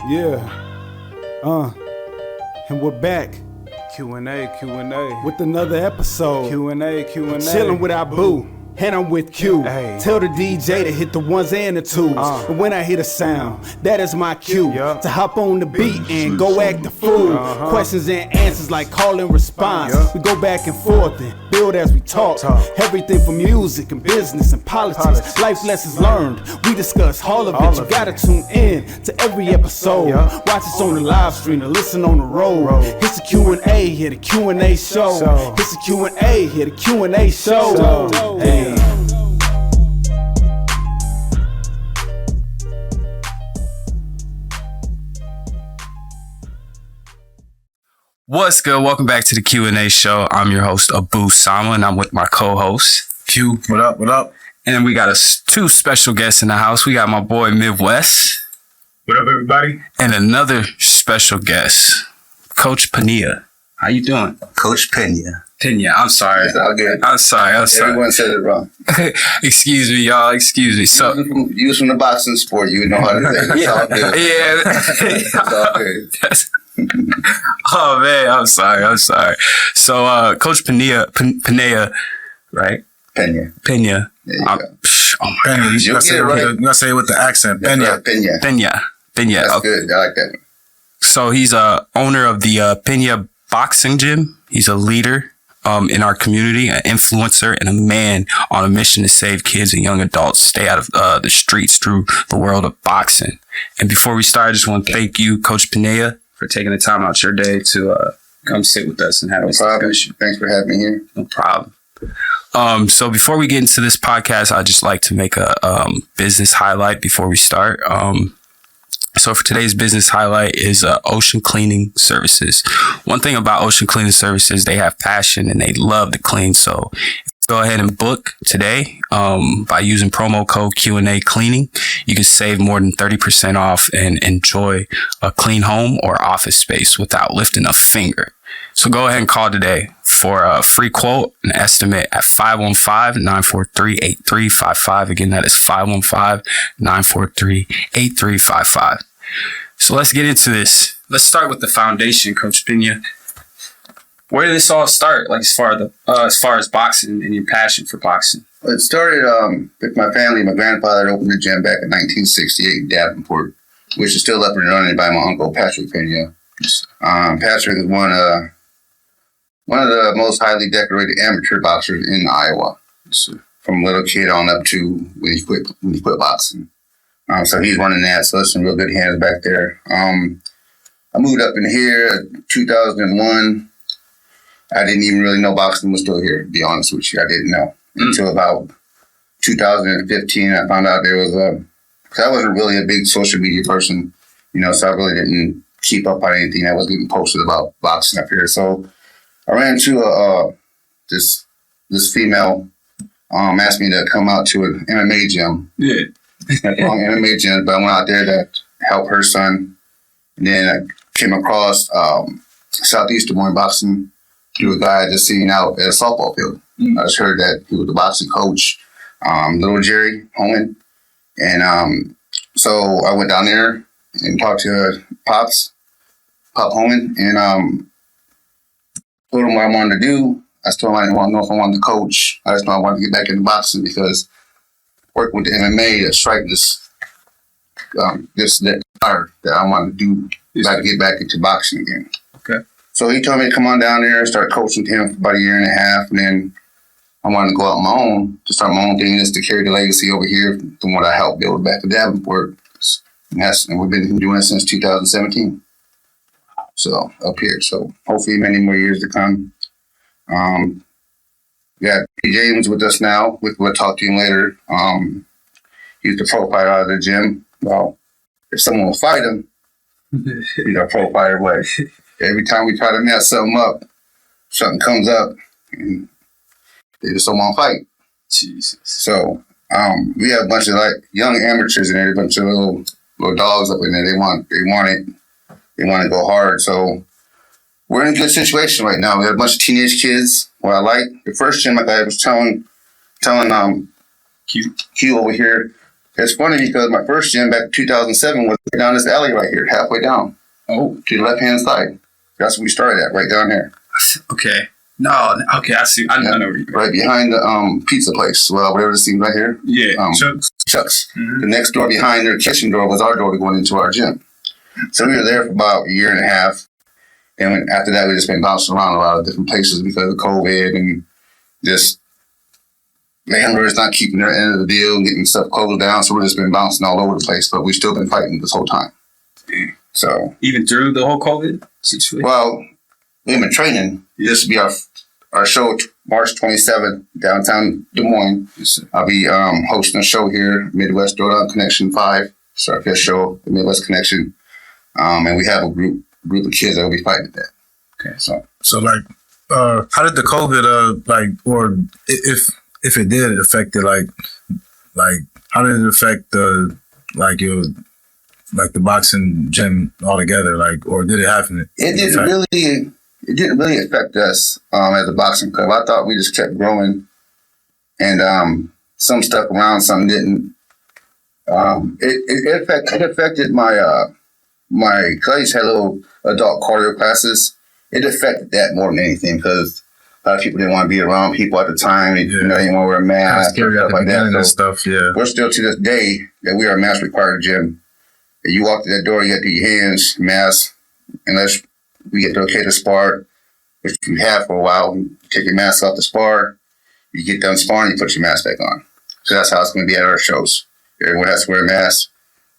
And we're back. Q&A. With another episode. Q&A. Chilling with our boo. And I'm with Q. Hey. Tell the DJ to hit the ones and the twos. And when I hear the sound, that is my cue. To hop on the beat and go act a fool. Questions and answers like call and response. We go back and forth and build as we talk. Everything from music and business and politics. Life lessons learned. We discuss all of it. You gotta tune in to every episode. Watch us on the live stream or listen on the road. It's the Q&A, here the Q&A show. It's the Q&A, here the Q&A show. Hey. What's good? Welcome back to the Q&A show. I'm your host, Abu Sama, and I'm with my co-host, Q. What up? And we got two special guests in the house. We got my boy, Midwest. What up, everybody? And another special guest, Coach Pena. How you doing? Coach Pena. I'm sorry. It's all good. I'm sorry. Everyone said it wrong. Excuse me, y'all. Excuse me. So, you was from the boxing sport. You know how to say it. It's all good. Yeah. It's all good. Oh, man. I'm sorry. So, Coach Pena, right? Pena. There you go. Oh my God. You gotta say it with the accent. Pena. Pena. That's good. I like that. So he's a owner of the Pena Boxing Gym. He's a leader in our community, an influencer, and a man on a mission to save kids and young adults stay out of the streets through the world of boxing. And before we start, I just want to thank you, Coach Pena, for taking the time out your day to come sit with us and have this discussion. Thanks for having me here. No problem. So before we get into this podcast, I'd just like to make a business highlight before we start. So for today's business highlight is ocean cleaning services. One thing about ocean cleaning services, they have passion and they love to clean. So go ahead and book today by using promo code Q&A Cleaning. You can save more than 30% off and enjoy a clean home or office space without lifting a finger. So go ahead and call today for a free quote and estimate at 515-943-8355. Again, that is 515-943-8355. So let's get into this. Let's start with the foundation, Coach Pena. Where did this all start? Like as far as boxing and your passion for boxing? Well, it started with my family. My grandfather opened the gym back in 1968 in Davenport, which is still up and running by my uncle, Patrick Pena. Patrick is one of the most highly decorated amateur boxers in Iowa. From a little kid on up to when he quit boxing. So he's running that, so that's some real good hands back there. I moved up in here in 2001. I didn't even really know boxing was still here, to be honest with you. I didn't know. Until about 2015, I found out there was because I wasn't really a big social media person, so I really didn't keep up on anything that was getting posted about boxing up here. So I ran into this female asked me to come out to an MMA gym. Yeah. MMA gym, but I went out there to help her son. And then I came across Southeast Des Moines boxing through a guy I just seen out at a softball field. I just heard that he was the boxing coach, little Jerry Homan. And so I went down there and talked to Pop Homan, and told him what I wanted to do. I told him I didn't want to know if I wanted to coach. I just know I wanted to get back into boxing because working with the MMA, that strike that fire that I wanted to do. Got to get back into boxing again. Okay. So he told me to come on down there and start coaching him for about a year and a half, and then I wanted to go out on my own to start my own thing, just to carry the legacy over here from what I helped build back to Davenport. And we've been doing it since 2017. So up here. So hopefully many more years to come. We got P. James with us now. We'll talk to him later. He's the pro fighter out of the gym. Well, if someone will fight him, he's a pro fighter. But every time we try to mess something up, something comes up, and they just don't want to fight. Jesus. So we have a bunch of young amateurs in there, a bunch of little dogs up in there. They want it. They want to go hard. So we're in a good situation right now. We have a bunch of teenage kids. What I like, the first gym, like I was telling Q over here, It's funny because my first gym back in 2007 was down this alley right here, halfway down. Oh, to the left-hand side. That's where we started at, right down here. okay. No, okay, I see. I know where you're right behind the pizza place. Well, whatever this thing right here. Yeah, Chuck's. Mm-hmm. The next door behind their kitchen door was our door to going into our gym. So we were there for about a year and a half. And after that, we just been bouncing around a lot of different places because of COVID and just landlords not keeping their end of the deal and getting stuff closed down. So we've just been bouncing all over the place, but we've still been fighting this whole time. So even through the whole COVID situation? Well, we've been training. This will be our show March 27th, downtown Des Moines. Yes, I'll be hosting a show here, Midwest Throwdown Connection 5. It's our fifth show, the Midwest Connection. And we have a group of kids that will be fighting that. Okay. So like, how did the COVID, or if it did affect it, like how did it affect the boxing gym altogether, or did it happen? It didn't really affect us as a boxing club. I thought we just kept growing, and some stuck around, some didn't. It affected my cause had little adult cardio classes. It affected that more than anything because a lot of people didn't want to be around people at the time. They didn't want to wear a mask. Scary at the beginning and stuff. Yeah, we're still to this day that we are a mask required gym. If you walk through that door, you have to do your hands, mask, unless we get the okay to spar, which we have for a while. You take your mask off the spar, you get done sparring, you put your mask back on. So that's how it's going to be at our shows. Everyone has to wear a mask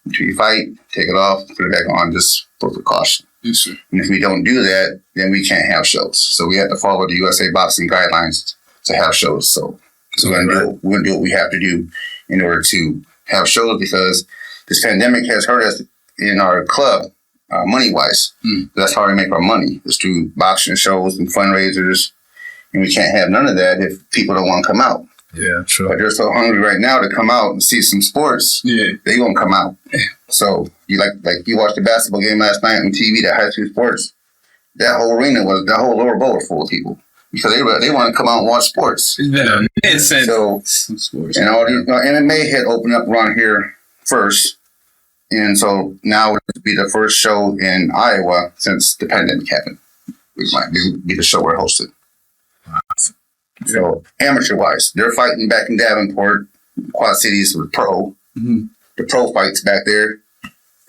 until you fight, take it off, put it back on, just for precaution. Yes, and if we don't do that, then we can't have shows. So we have to follow the USA boxing guidelines to have shows. So we're going to do what we have to do in order to have shows because this pandemic has hurt us in our club, money-wise. That's how we make our money, is through boxing shows and fundraisers. And we can't have none of that if people don't want to come out. Yeah, true. But they're so hungry right now to come out and see some sports. Yeah, they won't come out. So you like you watched the basketball game last night on TV, that high school sports. That whole lower bowl was full of people because they want to come out and watch sports. So sports. And all these MMA had opened up around here first, and so now it would be the first show in Iowa since the pandemic happened. Which might be the show we're hosting. So amateur-wise, they're fighting back in Davenport, Quad Cities with pro. Mm-hmm. The pro fights back there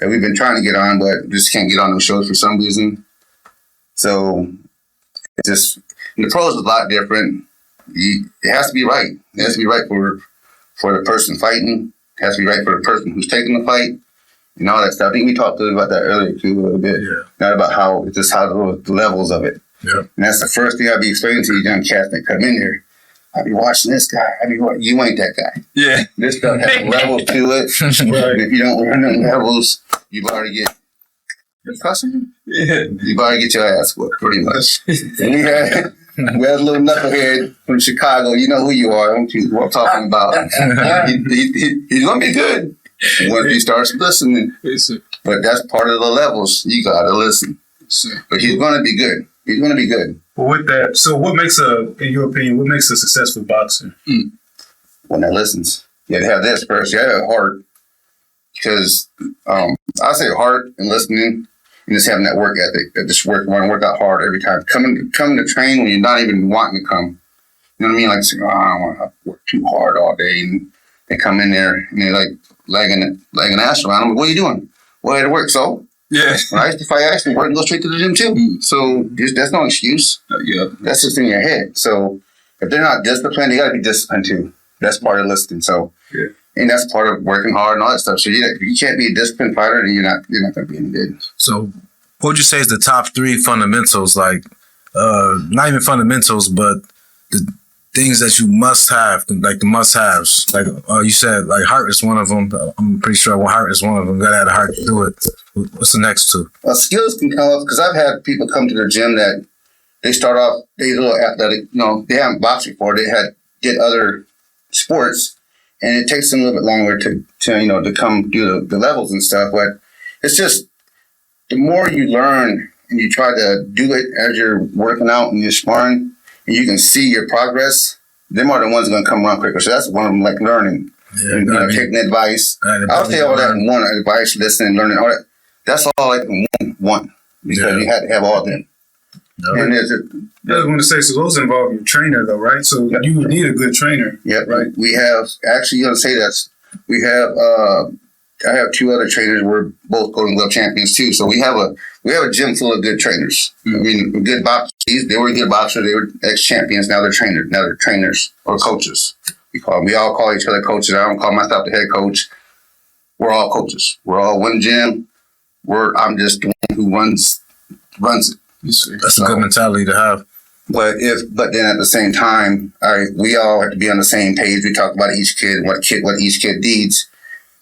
that we've been trying to get on, but just can't get on those shows for some reason. So the pros is a lot different. It has to be right. It has to be right for the person fighting. It has to be right for the person who's taking the fight and all that stuff. I think we talked about that earlier too a little bit. Yeah. Not about how the levels of it. Yeah. And that's the first thing I'll be explaining to you young cats that come in here. I'll be watching this guy. You ain't that guy. Yeah. This stuff has levels to it. Right. And if you don't learn them levels, you already get... You cussing? Yeah. You already get your ass whooped, pretty much. And we had a little knucklehead from Chicago. You know who you are. Don't you know what I'm talking about? He's going to be good once he starts listening. But that's part of the levels. You got to listen. But he's going to be good. He's going to be good. Well, with that, so what makes in your opinion, what makes a successful boxer? One that listens. You have to have this first. You have to have heart. Because I say heart and listening and just having that work ethic. Just want to work out hard every time. Coming to train when you're not even wanting to come. You know what I mean? Like, saying, I don't want to work too hard all day. And they come in there and they're like lagging ass around. I'm like, what are you doing? Well, I had to work, so. Yeah. Right? If I actually work, go straight to the gym too. So that's no excuse. Yeah. That's just in your head. So if they're not disciplined, they got to be disciplined too. That's part of listening. So, yeah. And that's part of working hard and all that stuff. So you can't be a disciplined fighter, then you're not going to be any good. So what would you say is the top 3 fundamentals? Like, not even fundamentals, but the things that you must have, like the must-haves. Like you said, like heart is one of them. I'm pretty sure heart is one of them. Got to have the heart to do it. What's the next 2? Well, skills can come up because I've had people come to the gym that they start off, they're a little athletic. They haven't boxed before. They did other sports, and it takes them a little bit longer to come do the levels and stuff. But it's just the more you learn and you try to do it as you're working out and you're sparring, and you can see your progress, them are the ones that are going to come around quicker. So that's one of them, like learning. and taking advice. I'll say all that in one: advice, listening, learning, all that. That's all like one because you had to have all of them. And I was going to say, so those involve your trainer, though, right? So you would need a good trainer. Yeah, right. We have actually. You're gonna say that we have. I have two other trainers. We're both Golden Glove champions too. So we have a gym full of good trainers. I mean, good boxers. They were good boxers. They were ex-champions. Now they're trainers. Now they're trainers or coaches. We all call each other coaches. I don't call myself the head coach. We're all coaches. We're all one gym. I'm just the one who runs it. That's a good mentality to have. But then at the same time, we all have to be on the same page. We talk about each kid, what each kid needs.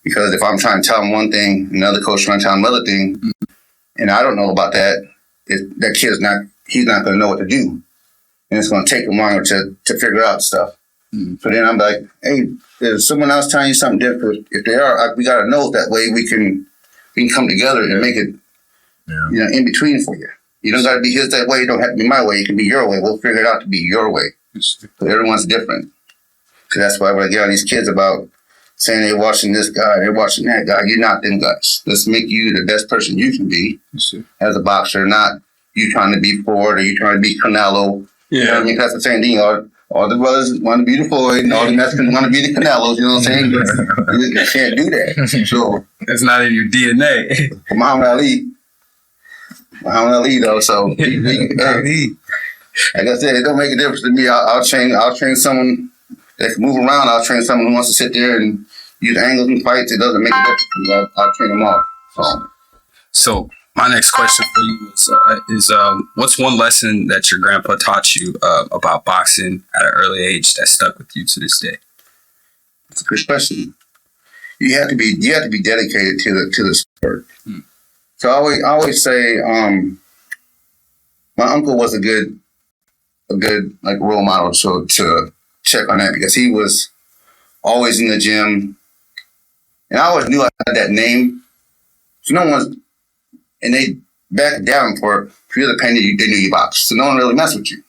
Because if I'm trying to tell them one thing, another coach trying to tell them another thing, and I don't know about that, that kid's he's not going to know what to do, and it's going to take him longer to figure out stuff. So then I'm like, hey, is someone else telling you something different? If they are, we got to know that way we can come together and make it, in between for you. You don't got to be his that way. You don't have to be my way. It can be your way. We'll figure it out to be your way. So everyone's different. So that's why when I get on these kids about saying they're watching this guy, they're watching that guy, you're not them guys. Let's make you the best person you can be as a boxer, not you trying to be Ford or you trying to be Canelo. Yeah. You know what I mean? That's the same thing. All the brothers want to be the Floyd and all the Mexicans want to be the Canelos. You know what I'm saying? You can't do that. So it's not in your DNA. Muhammad Ali though, so like I said, it don't make a difference to me. I'll train someone that can move around. I'll train someone who wants to sit there and use angles and fights. It doesn't make a difference. I'll train them all. So my next question for you is what's one lesson that your grandpa taught you about boxing at an early age that stuck with you to this day? It's a good question. You have to be dedicated to the sport. So I always say, my uncle was a good like role model to check on that because he was always in the gym, and I always knew I had that name. So no one, and they back in Davenport, if you're the penny, they knew you boxed, so no one really messed with you.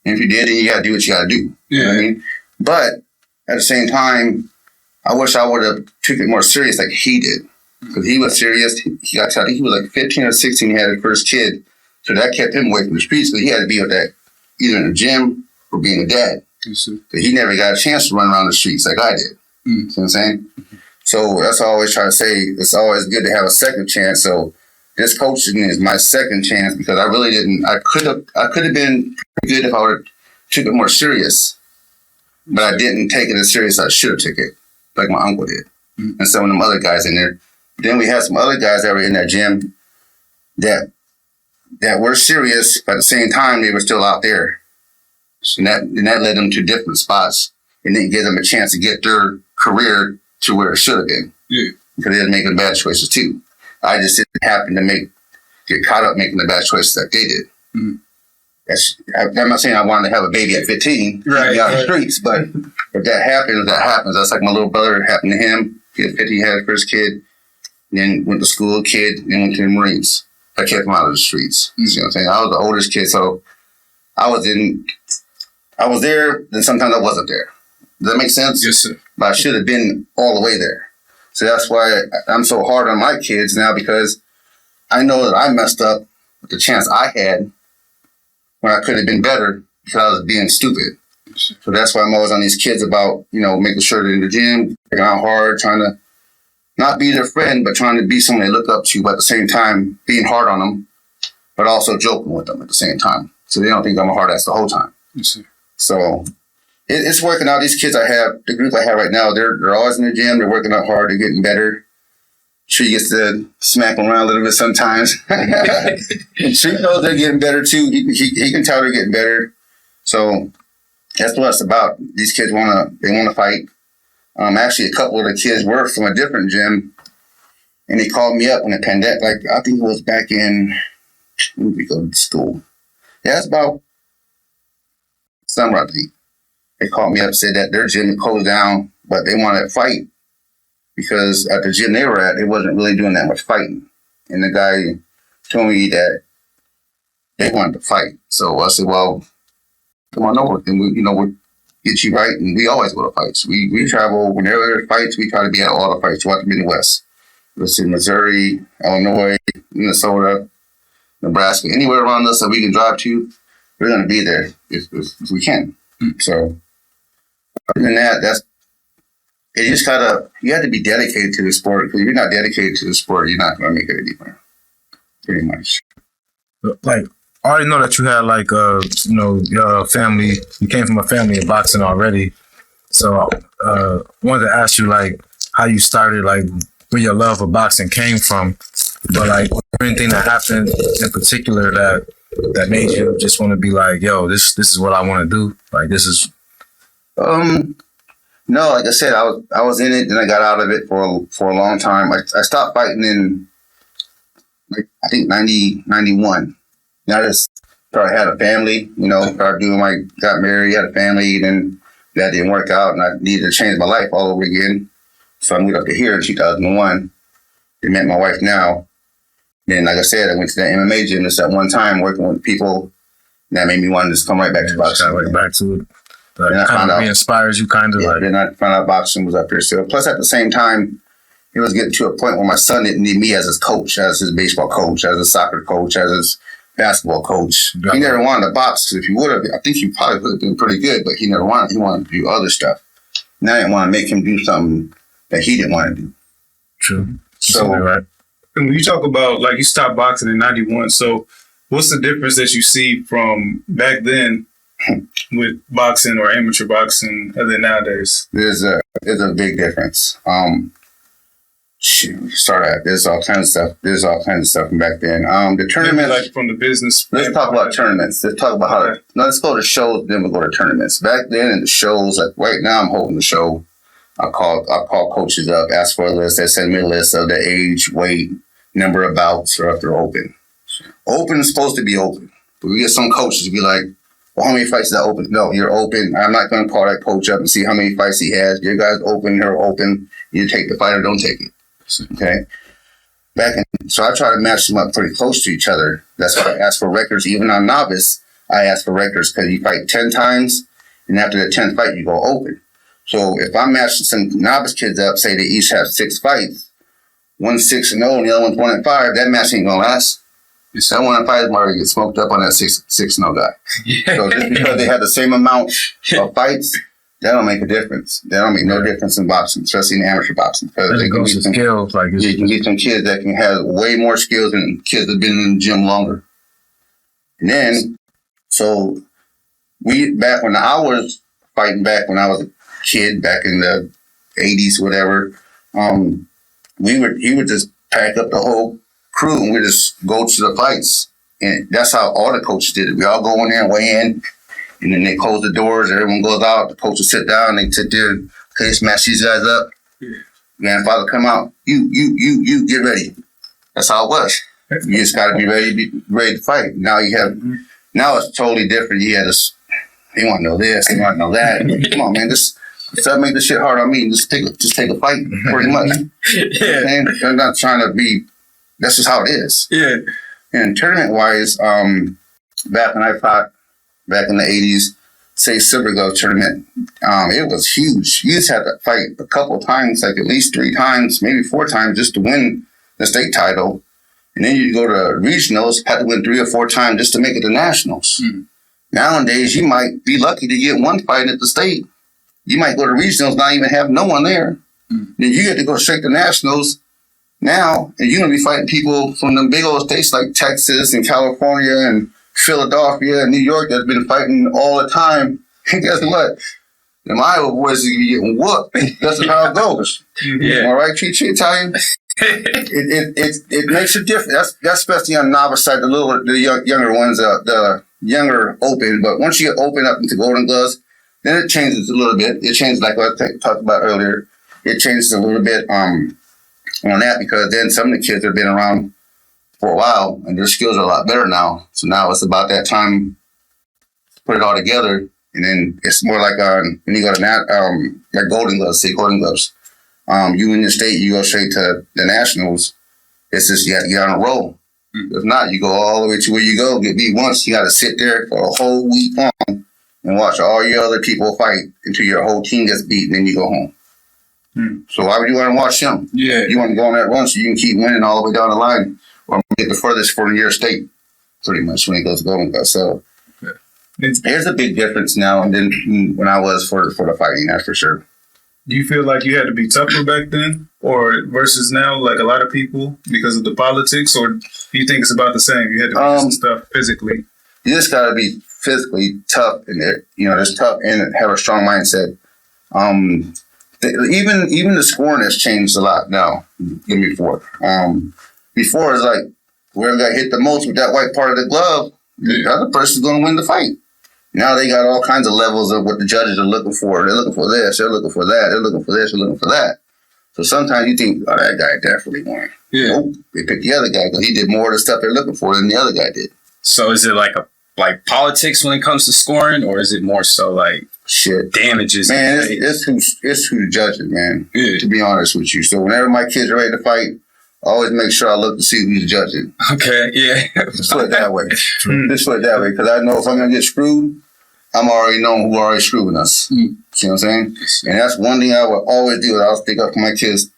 And if you did, then you got to do what you got to do. You know what I mean? But at the same time, I wish I would have took it more serious like he did. Because he was serious. I think he was like 15 or 16. He had his first kid. So that kept him away from the streets. So he had to be with that either in the gym or being a dad. So he never got a chance to run around the streets like I did. See what I'm saying? So that's all I always try to say. It's always good to have a second chance. So this coaching is my second chance because I really didn't. I could have been good if I would have took it more serious. But I didn't take it as serious as I should have took it, like my uncle did. And some of them other guys in there. Then we had some other guys that were in that gym that were serious, but at the same time, they were still out there. And that led them to different spots and didn't give them a chance to get their career to where it should have been. Because they were making bad choices too. I just didn't happen to get caught up making the bad choices that they did. I'm not saying I wanted to have a baby at 15 out the streets, but if that happens, that happens. That's like my little brother. It happened to him. He was 15, he had his first kid. Then went to school, then went to the Marines. I kept him out of the streets. You know what I'm saying? I was the oldest kid, so I was there, then sometimes I wasn't there. Does that make sense? Yes, sir. But I should have been all the way there. So that's why I'm so hard on my kids now because I know that I messed up with the chance I had when I could have been better because I was being stupid. So that's why I'm always on these kids about, making sure they're in the gym, working out hard, trying to not be their friend, but trying to be someone they look up to, but at the same time, being hard on them, but also joking with them at the same time. So they don't think I'm a hard ass the whole time. So it's working out. These kids the group I have right now, they're always in the gym. They're working out hard. They're getting better. Tree gets to smack them around a little bit sometimes. And Tree knows they're getting better too. He can tell they're getting better. So that's what it's about. These kids want to fight. Actually, a couple of the kids were from a different gym, and they called me up when the pandemic. Like I think it was back in when did we go to school? Yeah, it's about summer. I think they called me up, said that their gym closed down, but they wanted to fight because at the gym they were at, they wasn't really doing that much fighting. And the guy told me that they wanted to fight. So I said, "Well, come on over." And get you right. And we always go to fights. We travel whenever there's fights. We try to be at all the fights throughout the Midwest. It's in Missouri, Illinois, Minnesota, Nebraska, anywhere around us that we can drive to. We're going to be there if we can. So, other than that, you just gotta. You have to be dedicated to the sport. Because if you're not dedicated to the sport, you're not going to make it anywhere. Pretty much. Like, I already know that you had like your family. You came from a family of boxing already. So, wanted to ask you like how you started, like where your love of boxing came from. But like, was there anything that happened in particular that made you just want to be like, yo, this is what I want to do. Like, this is. No, like I said, I was in it, then I got out of it for a long time. I stopped fighting in, like, I think 91. Now I just started had a family, got married, had a family, then that didn't work out, and I needed to change my life all over again. So I moved up to here in 2001. I met my wife now. Then, like I said, I went to the MMA gym just at one time working with people. And that made me want to just come right back to boxing. Right back to it. That kind of re-inspires you, kind of. Yeah, then I found out boxing was up there still. Plus, at the same time, it was getting to a point where my son didn't need me as his coach, as his baseball coach, as his soccer coach, as his basketball coach. He never wanted to box. Because if he would have, I think he probably would have been pretty good, but he never wanted. He wanted to do other stuff. And I didn't want to make him do something that he didn't want to do. True. So, right. And when you talk about, like, you stopped boxing in 91, so what's the difference that you see from back then with boxing or amateur boxing other nowadays? There's a big difference. There's all kinds of stuff. There's all kinds of stuff from back then. The tournament, like from the business. Let's talk about tournaments. Let's talk about how. Let's go to shows, then we'll go to tournaments. Back then, in the shows, like right now, I'm holding the show. I call coaches up, ask for a list. They send me a list of the age, weight, number of bouts, or if they're open. Open is supposed to be open, but we get some coaches be like, "Well, how many fights is that open?" No, you're open. I'm not going to call that coach up and see how many fights he has. Your guy's open, you're open. You take the fight or don't take it. Okay. So I try to match them up pretty close to each other. That's why I ask for records. Even on novice, I ask for records because you fight 10 times, and after the 10th fight, you go open. So if I'm matching some novice kids up, say they each have 6 fights, one's 6-0 and the other one's 1-5, that match ain't gonna last. That 1-5 is going to get smoked up on that 6-0 guy. So just because they have the same amount of fights, that don't make a difference. That don't make no difference in boxing, especially in amateur boxing. Because they can get some skills, like you can get some kids that can have way more skills than kids that have been in the gym longer. And then, so back when I was fighting back when I was a kid, back in the 80s, whatever, he would just pack up the whole crew and we just go to the fights. And that's how all the coaches did it. We all go in there and weigh in, and then they close the doors, everyone goes out, the coaches sit down, they sit there, okay, let's match these guys up. Grandfather come out, you get ready. That's how it was. You just gotta be ready to fight. Now now it's totally different. You had this, they want to know this, they want to know that. Come on, man, just stop making this shit hard on me. Just take a fight, pretty much. Yeah. I'm not trying to be. That's just how it is. Yeah. And tournament-wise, back when I fought back in the 80s, say Silver Glove tournament, it was huge. You just had to fight a couple times, like at least 3 times, maybe 4 times, just to win the state title. And then you go to regionals, had to win 3 or 4 times just to make it to nationals. Nowadays, you might be lucky to get 1 fight at the state. You might go to regionals, not even have no one there. Then you get to go straight to nationals now, and you're going to be fighting people from the big old states like Texas and California and Philadelphia and New York that's been fighting all the time. And guess what? Them Iowa boys are getting whooped. That's how it goes. Yeah. All right, Chi Italian? It makes a difference. That's especially on the novice side, the younger ones, the younger open. But once you open up into Golden Gloves, then it changes a little bit. It changes like what I talked about earlier. It changes a little bit on that because then some of the kids have been around for a while and their skills are a lot better now. So now it's about that time to put it all together. And then it's more like when you go to like Golden Gloves, say Golden Gloves. You in the state, you go straight to the nationals. It's just you have to get on a roll. If not, you go all the way to where you go, get beat once. You got to sit there for a whole week long and watch all your other people fight until your whole team gets beat, and then you go home. So why would you want to watch him? Yeah. You want to go on that run so you can keep winning all the way down the line, or get the furthest from your state, pretty much, when it goes going. So there's a big difference now and then when I was for the fighting, that's for sure. Do you feel like you had to be tougher back then, or versus now, like a lot of people, because of the politics, or do you think it's about the same? You had to do some stuff physically. You just got to be physically tough, and just tough and have a strong mindset. Even the scoring has changed a lot now than before. Before it's like whoever got hit the most with that white part of the glove, the other person's going to win the fight. Now they got all kinds of levels of what the judges are looking for. They're looking for this, they're looking for that, they're looking for this, they're looking for that. So sometimes you think, oh, that guy definitely won. Yeah. Nope, they picked the other guy because he did more of the stuff they're looking for than the other guy did. So is it like politics when it comes to scoring, or is it more so like shit damages? Man, it's who judges, man. Yeah. To be honest with you. So whenever my kids are ready to fight, I always make sure I look to see who's judging. Okay, yeah. Just put it that way. Just put it that way. Because I know if I'm going to get screwed, I'm already knowing who already screwing us. See what I'm saying? And that's one thing I would always do. I'll stick up for my kids.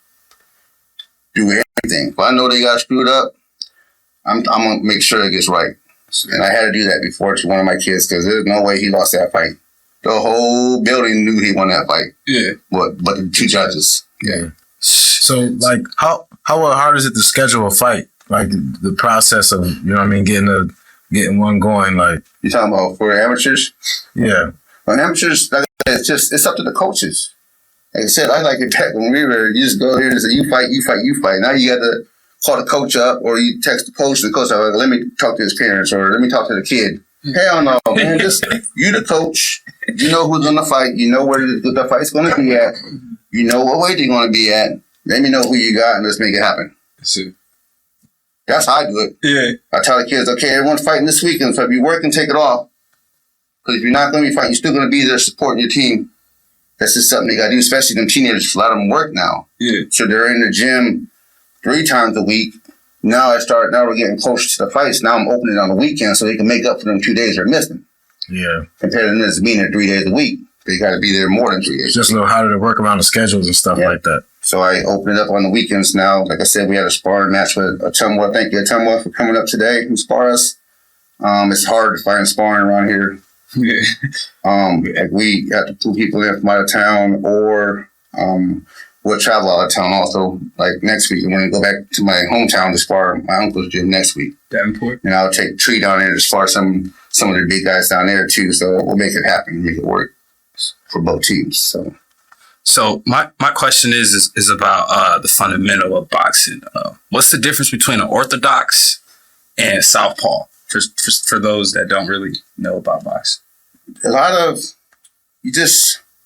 Do everything. If I know they got screwed up, I'm going to make sure it gets right. And I had to do that before to one of my kids because there's no way he lost that fight. The whole building knew he won that fight. Yeah. But the two judges. Yeah. So, like, how hard is it to schedule a fight? Like, the process of, getting one going, like... You talking about for amateurs? Yeah. For amateurs, like I said, it's up to the coaches. Like I said, I like it back when we were, you just go here and say, you fight. Now you got to call the coach up or you text the coach and the coach, like, let me talk to his parents or let me talk to the kid. Hell no, man. Just, you the coach. You know who's going to fight. You know where the fight's going to be at. You know what weight they're going to be at. Let me know who you got and let's make it happen. That's how I do it. Yeah. I tell the kids, okay, everyone's fighting this weekend, so if you work and take it off. Because if you're not going to be fighting, you're still going to be there supporting your team. That's just something they got to do, especially them teenagers. A lot of them work now. Yeah. So they're in the gym 3 times a week. Now we're getting closer to the fights. Now I'm opening on the weekend so they can make up for them 2 days they're missing. Yeah. Compared to this being there 3 days a week. They got to be there more than 3 days. It's just a little harder to work around the schedules and stuff like that. So I open it up on the weekends now. Like I said, we had a sparring match with Atumwa. Thank you, Atumwa, for coming up today and spar us. It's hard to find sparring around here. Yeah. Like we have to pull people in from out of town or we'll travel out of town also. Like next week, I'm going to go back to my hometown to spar my uncle's gym next week. Davenport. And I'll take Tree down there to spar some of the big guys down there too. So we'll make it happen, make it work for both teams. So my question is about the fundamental of boxing. What's the difference between an orthodox and southpaw for those that don't really know about boxing? A lot of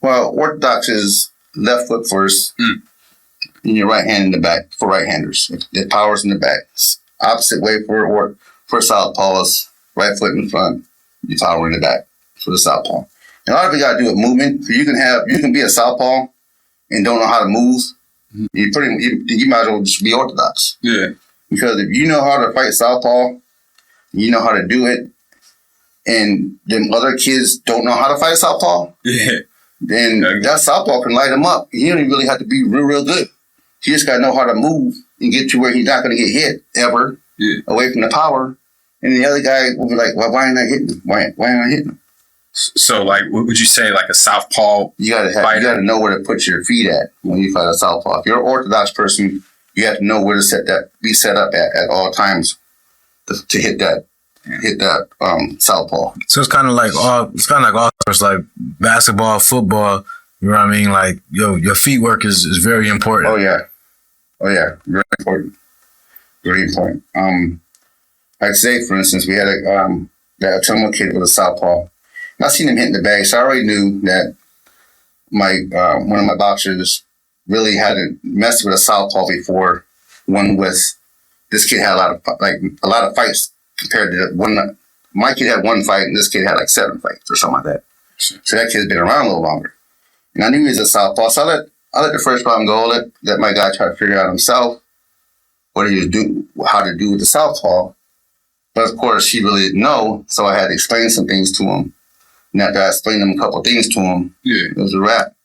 orthodox is left foot first and your right hand in the back for right-handers. The power's in the back. Opposite way for southpaw is right foot in front, your power in the back for the southpaw. And a lot of it got to do with movement. So you can be a southpaw and don't know how to move. You might as well just be orthodox. Yeah. Because if you know how to fight southpaw, you know how to do it, and then other kids don't know how to fight southpaw, then that southpaw can light him up. He don't even really have to be real good. He just got to know how to move and get to where he's not going to get hit ever away from the power. And the other guy will be like, well, why ain't I hitting him? Why ain't I hitting him? So, like, what would you say, like a southpaw? You gotta know where to put your feet at when you fight a southpaw. If you're an orthodox person, you have to know where to be set up at all times to hit that southpaw. So it's kind of like all sports, like basketball, football. You know what I mean? Like your feet work is very important. Oh yeah, very important, very important. I'd say, for instance, we had that Atumwa kid with a southpaw. I seen him hitting the bag, so I already knew that one of my boxers really hadn't messed with a southpaw before. This kid had a lot of fights compared to one. My kid had 1 fight, and this kid had like 7 fights or something like that. So that kid's been around a little longer, and I knew he was a southpaw. So I let the first round go. Let my guy try to figure out himself what he was doing, how to do with the southpaw. But of course, he really didn't know, so I had to explain some things to him. And after I explained him a couple of things to him, it was a wrap.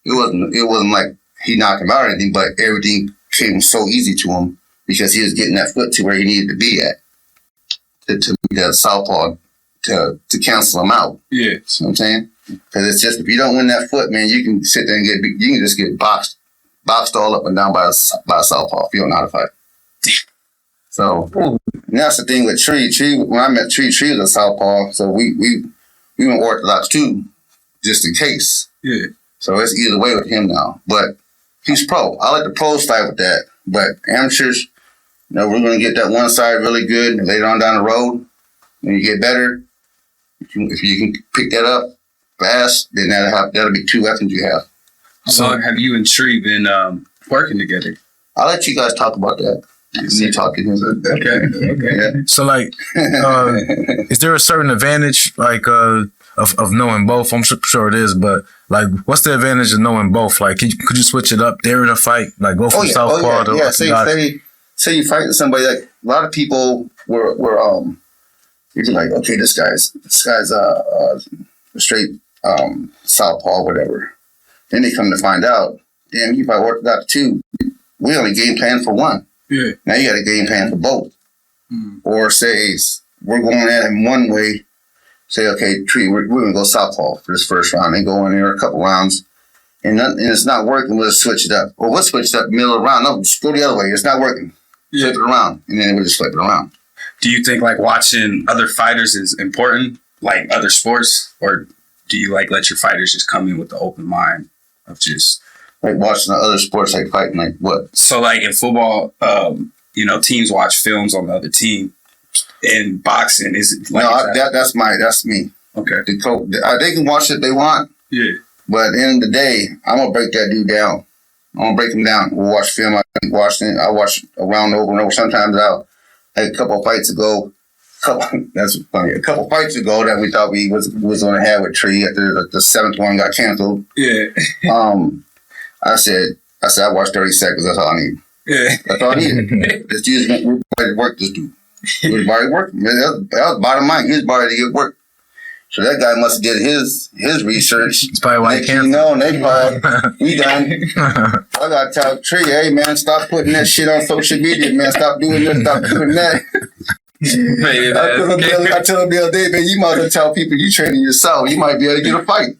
It wasn't like he knocked him out or anything, but everything came so easy to him because he was getting that foot to where he needed to be at. To be that southpaw to cancel him out. Yeah. You know what I'm saying? Because it's just, if you don't win that foot, man, you can sit there and you can just get boxed all up and down by a southpaw if you don't know how to fight. So, and that's the thing with Tree. When I met Tree was a southpaw, so we went orthodox too, just in case. Yeah. So it's either way with him now. But he's pro. I let the pros fight with that. But amateurs, we're going to get that one side really good, and later on down the road, when you get better, if you can pick that up fast, then that'll be 2 weapons you have. So have you and Tree been working together? I'll let you guys talk about that. You talk to him. Okay. Yeah. So, like, is there a certain advantage, like, of knowing both? I'm sure it is, but, like, what's the advantage of knowing both? Like, could you switch it up during a fight? Like, go from southpaw to Say you fight somebody, like, a lot of people were you're like, okay, this guy's a straight southpaw, whatever. Then they come to find out, damn, you probably orthodox too. We only game plan for one. Yeah. Now you got a game plan for both. Or say we're going at him one way. Say, okay, Tree, we're going to go southpaw for this first round. They go in there a couple rounds, and it's not working. We'll switch it up. Or we'll switch it up middle of the round. No, just go the other way. It's not working. Yeah. Flip it around, and then we'll just flip it around. Do you think like watching other fighters is important, like other sports, or do you like let your fighters just come in with the open mind of just like watching the other sports, like fighting, like what? So like in football, teams watch films on the other team. In boxing, is it like that's me. Okay, they can watch it if they want. Yeah, but at the end of the day, I'm gonna break that dude down. I'm gonna break him down. We'll watch film. I watch a round over and over. Sometimes like a couple of fights ago. That's funny. A couple of fights ago that we thought we was going to have with Tree after the 7th one got canceled. Yeah. I said I watched 30 seconds. That's all I need. Yeah. That's all I needed. This dude's going to work. This dude. His body worked. That was bottom line. His body to get work. So that guy must have did his research. It's probably why he can't. They probably, he done. I got to tell Tree, hey, man, stop putting that shit on social media, man. Stop doing this, stop doing that. I tell him the other day, man, you might as well tell people you training yourself. You might be able to get a fight.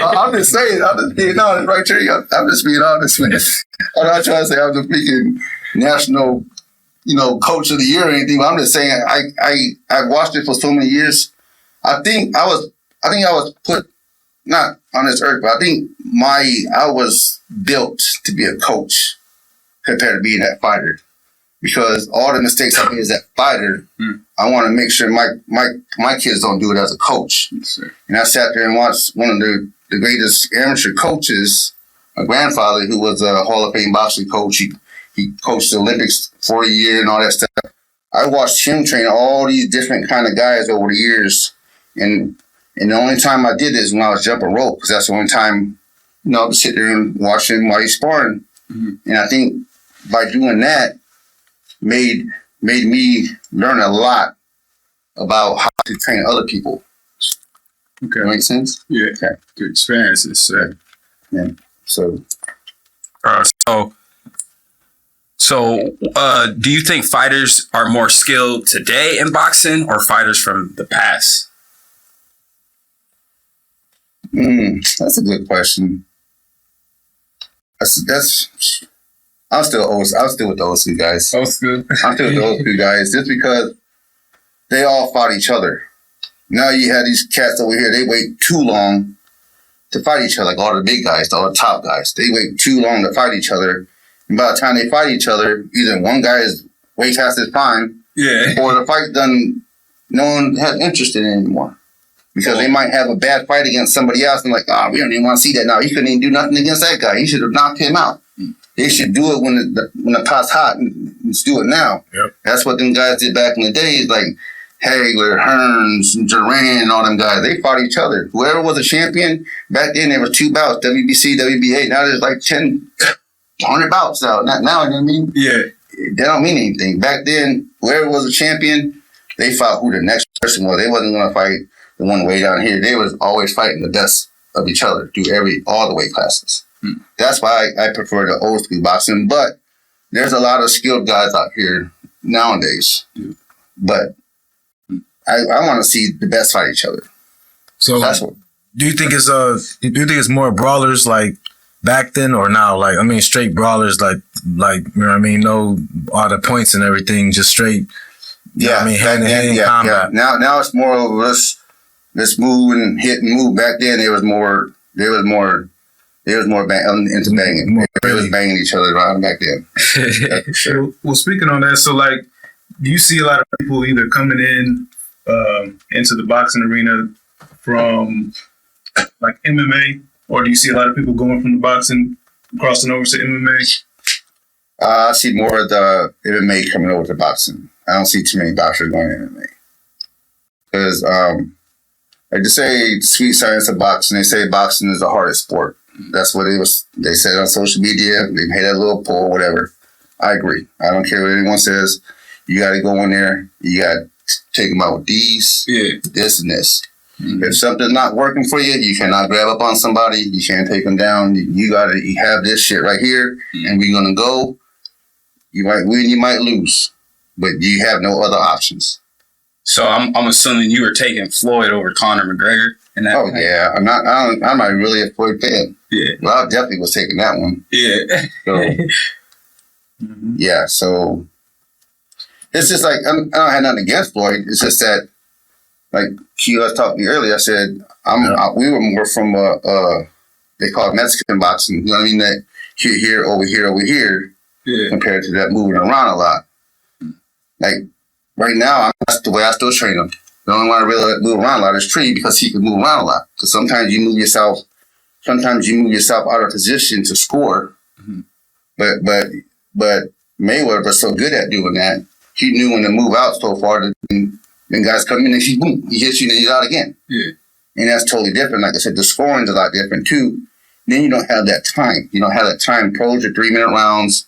I'm just saying, I'm just being honest, right, Tree? I'm just being honest, man. I'm not trying to say I'm the freaking national, coach of the year or anything, but I'm just saying I watched it for so many years. I think I was put not on this earth, but I think I was built to be a coach compared to being that fighter. Because all the mistakes I made as that fighter, I want to make sure my kids don't do it as a coach. Yes, and I sat there and watched one of the greatest amateur coaches, my grandfather, who was a Hall of Fame boxing coach. He coached the Olympics for a year and all that stuff. I watched him train all these different kind of guys over the years. And the only time I did it is when I was jumping rope, because that's the only time, to sit there and watch him while he's sparring. Mm-hmm. And I think by doing that, made me learn a lot about how to train other people. Okay. That make sense? Yeah. Okay. Good experiences. Yeah. So do you think fighters are more skilled today in boxing or fighters from the past? That's a good question. I'm still with those two guys. Old school. I'm still with those two guys just because they all fought each other. Now you have these cats over here, they wait too long to fight each other, like all the big guys, all the top guys. They wait too long to fight each other. And by the time they fight each other, either one guy is way past his prime, or the fight done, no one has interest in it anymore. Because they might have a bad fight against somebody else and like, we don't even want to see that now. He couldn't even do nothing against that guy. He should have knocked him out. They should do it when the pot's hot. Let's do it now. Yep. That's what them guys did back in the day. Like Hagler, Hearns, Duran, and all them guys. They fought each other. Whoever was a champion, back then there was 2 bouts, WBC, WBA. Now there's like 100 bouts out. Now, you know what I mean? Yeah. They don't mean anything. Back then, whoever was a champion, they fought who the next person was. They wasn't going to fight the one way down here, they was always fighting the best of each other through all the weight classes. That's why I prefer the old school boxing. But there's a lot of skilled guys out here nowadays. But I want to see the best fight each other. So That's what. do you think it's more brawlers like back then or now? Like, I mean, straight brawlers, like you know what I mean? No, all the points and everything, just straight. You know what I mean, hand to hand combat. Yeah. Now it's more of let's move and hit and move. Back then there was more into banging. They was banging each other around back then. Sure. Well, speaking on that, so like, do you see a lot of people either coming in into the boxing arena from like MMA, or do you see a lot of people going from the boxing crossing over to MMA? I see more of the MMA coming over to boxing. I don't see too many boxers going to MMA. Because, like they say, sweet science of boxing, they say boxing is the hardest sport. That's what they said on social media. They made that little poll, whatever. I agree. I don't care what anyone says. You got to go in there. You got to take them out with these, this, and this. Mm-hmm. If something's not working for you, you cannot grab up on somebody. You can't take them down. You got to have this shit right here, and we're going to go. You might win, you might lose, but you have no other options. So I'm assuming you were taking Floyd over Conor McGregor in that. Oh yeah, I'm not really a Floyd fan. Yeah, well, I definitely was taking that one. Yeah. So yeah, so it's just like I don't have nothing against Floyd. It's just that, like she was talking to me earlier. I said we were more from they call it Mexican boxing. You know what I mean? That here, over here. Yeah. Compared to that moving around a lot. Like right now, that's the way I still train him. The only one I really move around a lot is Tree because he can move around a lot. Because sometimes you move yourself out of position to score. Mm-hmm. But Mayweather was so good at doing that. He knew when to move out so far that then guys come in and he hits you and he's out again. Yeah. And that's totally different. Like I said, the scoring's a lot different too. Then you don't have that time. You don't have that time. Pros are 3-minute rounds.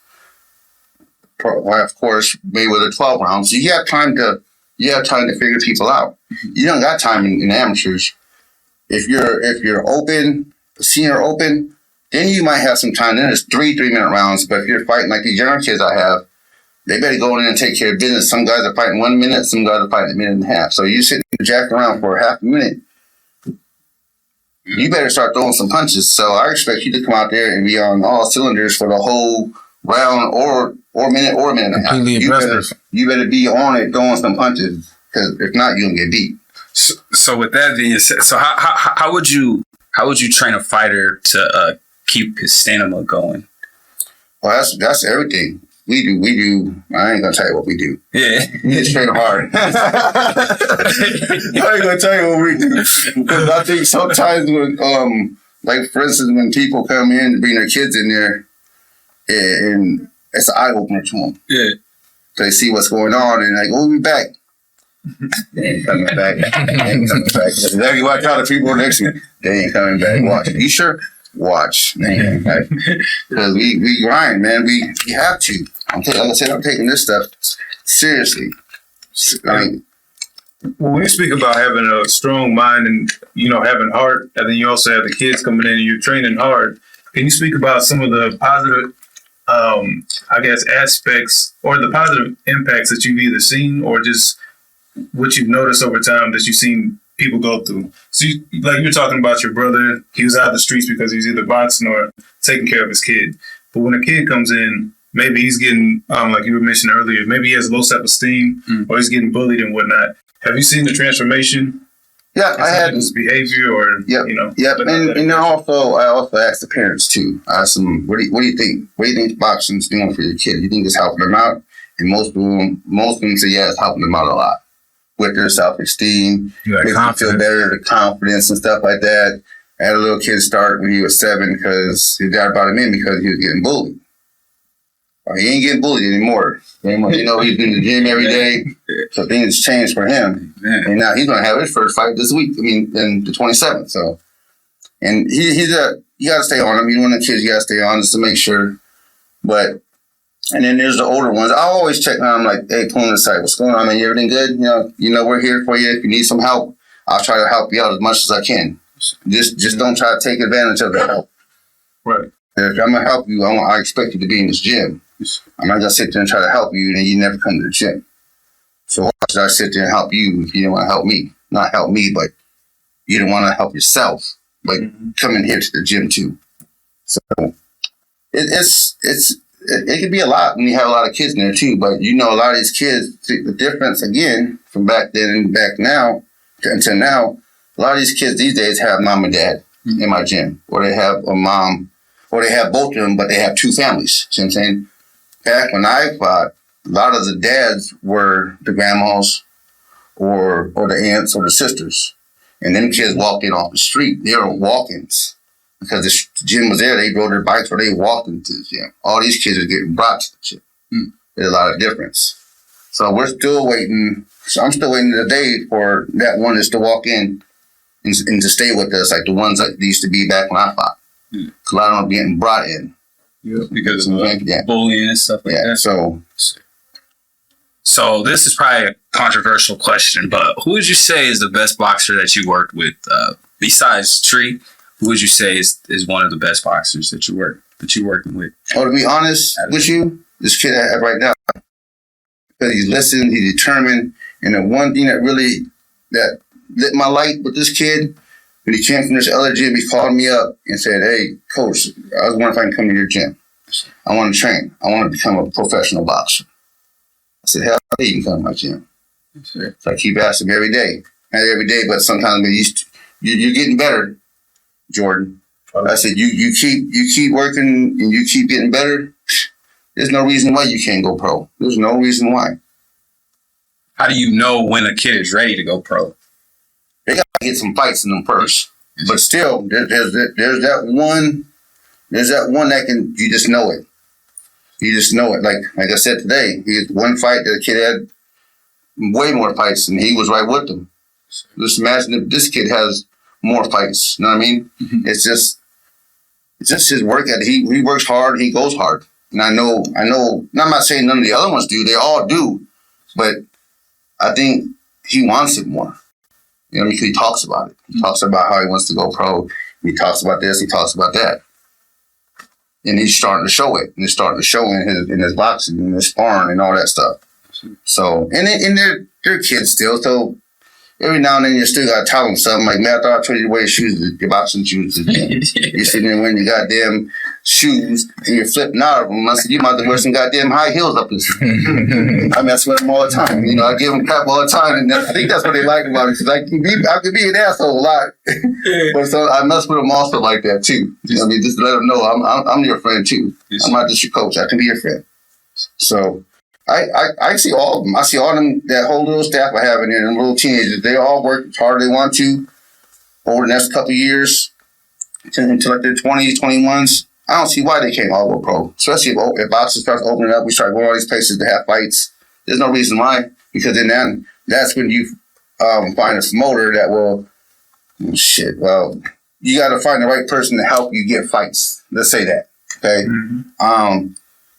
Of course, Mayweather 12 rounds. So you have time to figure people out. You don't got time in amateurs. If you're open, senior open, then you might have some time. Then it's 3-minute rounds. But if you're fighting like these younger kids I have, they better go in and take care of business. Some guys are fighting 1 minute, some guys are fighting a minute and a half. So you sit and jack around for half a minute. You better start throwing some punches. So I expect you to come out there and be on all cylinders for the whole round or minute and a half. You better be on it throwing some punches, because if not, you'll get beat. So with that being said, so how would you train a fighter to keep his stamina going? Well, that's everything. We do. I ain't gonna tell you what we do. Yeah, it's train hard. I ain't gonna tell you what we do, because I think sometimes when like for instance, when people come in and bring their kids in there, and it's an eye opener to them. Yeah. So they see what's going on and like, we'll be back. They ain't coming back. That's exactly what I tell the people next to me. They ain't coming back. Watch. You sure? Watch. Because we grind, man. We have to. Like I said, I'm taking this stuff seriously. When you speak about having a strong mind and, having heart, and then you also have the kids coming in and you're training hard, can you speak about some of the positive aspects or the positive impacts that you've either seen or just what you've noticed over time that you've seen people go through? So you're talking about your brother, he was out of the streets because he was either boxing or taking care of his kid. But when a kid comes in, maybe he's getting, like you were mentioning earlier, maybe he has low self-esteem or he's getting bullied and whatnot. Have you seen the transformation? Yeah, I had his behavior, or and also I also asked the parents too. I asked them, what do you think? What do you think boxing's doing for your kid? You think it's helping them out? And most of them say yeah, it's helping them out a lot with their self-esteem, makes them feel better, the confidence and stuff like that. I had a little kid start when he was 7 because his dad brought him in because he was getting bullied. He ain't getting bullied anymore. He's in the gym every day, so things changed for him. And now he's going to have his first fight this week. In the 27th. So, and you got to stay on him. You want the kids, you got to stay on just to make sure. But, and then there's the older ones. I always check on them like, hey, pull them aside. What's going on, man? You everything good? We're here for you. If you need some help, I'll try to help you out as much as I can. Just don't try to take advantage of the help. Right. If I'm gonna help you, I expect you to be in this gym. I'm not gonna sit there and try to help you and then you never come to the gym. So why should I sit there and help you if you didn't want to help me? Not help me, but you don't want to help yourself. Like coming here to the gym too. So it can be a lot when you have a lot of kids in there too. But you know, a lot of these kids, the difference again from back then and back now until now, a lot of these kids these days have mom and dad in my gym, or they have a mom, or they have both of them, but they have two families. See what I'm saying? Back when I fought, a lot of the dads were the grandmas or the aunts or the sisters. And them kids walked in off the street. They were walk-ins. Because the gym was there, they rode their bikes or they walked into the gym. All these kids are getting brought to the gym. There's a lot of difference. So we're still waiting. So I'm still waiting today for that one is to walk in and to stay with us, like the ones that used to be back when I fought. A lot of them are getting brought in. Yeah, because of bullying and stuff like that. So this is probably a controversial question, but who would you say is the best boxer that you worked with besides Tree? Who would you say is one of the best boxers that you're working with? Oh, to be honest with you, this kid I have right now, because he's listened, he's determined, and the one thing that really that lit my light with this kid, when he came from this other gym, he called me up and said, "Hey, coach, I was wondering if I can come to your gym. I want to train. I want to become a professional boxer." I said, "Hell, you can come to my gym." So I keep asking him every day. Not every day, but sometimes you're getting better, Jordan. I said, you keep working and you keep getting better. There's no reason why you can't go pro. There's no reason why. How do you know when a kid is ready to go pro? They got to get some fights in them first. But still, there's that one that can, you just know it. You just know it. Like I said today, he had one fight that the kid had way more fights and he was right with them. Just imagine if this kid has more fights. You know what I mean? It's just his work ethic. He works hard, he goes hard. And I know, and I'm not saying none of the other ones do, they all do, but I think he wants it more. You know, because he talks about it. He talks about how he wants to go pro. He talks about this, he talks about that. And he's starting to show it. And it's starting to show in his boxing, in his sparring and all that stuff. So, and they're kids still, so every now and then you still gotta tell them something like, "Man, I thought I told you to wear your shoes, your boxing shoes." You're sitting there wearing your goddamn shoes and you're flipping out of them. I said, "You might have to wear some goddamn high heels up this." I mess with them all the time. You know, I give them crap all the time, and I think that's what they like about it. Because I could be an asshole a lot, but so I mess with them also like that too. You know what I mean? Just to let them know I'm your friend too. I'm not just your coach. I can be your friend. So. I see all of them. I see all of them, that whole little staff I have in there, and little teenagers. They all work as hard as they want to over the next couple of years until like their 20s, 21s. I don't see why they can't all go pro. Especially if boxing starts opening up, we start going to all these places to have fights. There's no reason why, because then that's when you find a promoter that will, well, you got to find the right person to help you get fights. Let's say that, okay?